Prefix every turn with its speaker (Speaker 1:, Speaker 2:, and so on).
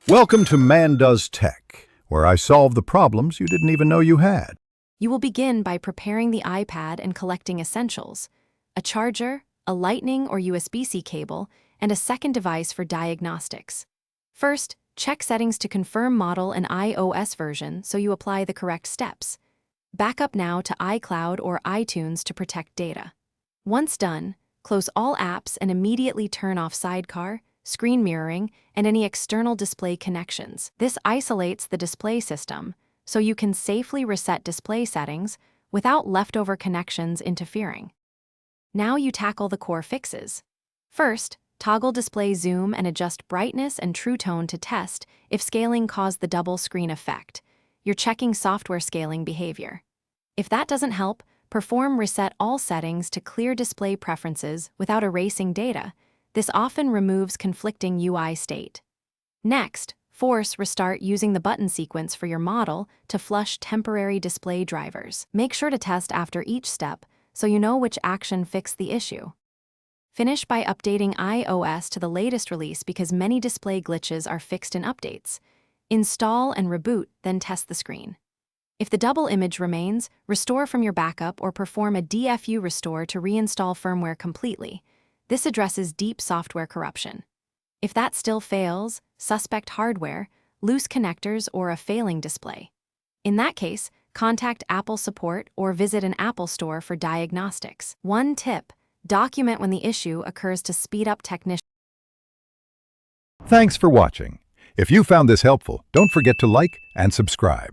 Speaker 1: Welcome to Man Does Tech, where I solve the problems you didn't even know you had.
Speaker 2: You will begin by preparing the iPad and collecting essentials: a charger, a Lightning or USB-C cable, and a second device for diagnostics. First, check settings to confirm model and iOS version so you apply the correct steps. Back up now to iCloud or iTunes to protect data. Once done, close all apps and immediately turn off Sidecar, screen mirroring, and any external display connections. This isolates the display system, so you can safely reset display settings without leftover connections interfering. Now you tackle the core fixes. First, toggle display zoom and adjust brightness and true tone to test if scaling caused the double screen effect. You're checking software scaling behavior. If that doesn't help, perform reset all settings to clear display preferences without erasing data. This often removes conflicting UI state. Next, force restart using the button sequence for your model to flush temporary display drivers. Make sure to test after each step so you know which action fixed the issue. Finish by updating iOS to the latest release because many display glitches are fixed in updates. Install and reboot, then test the screen. If the double image remains, restore from your backup or perform a DFU restore to reinstall firmware completely. This addresses deep software corruption. If that still fails, suspect hardware, loose connectors, or a failing display. In that case, contact Apple support or visit an Apple store for diagnostics. One tip: document when the issue occurs to speed up technician.
Speaker 1: Thanks for watching. If you found this helpful, don't forget to like and subscribe.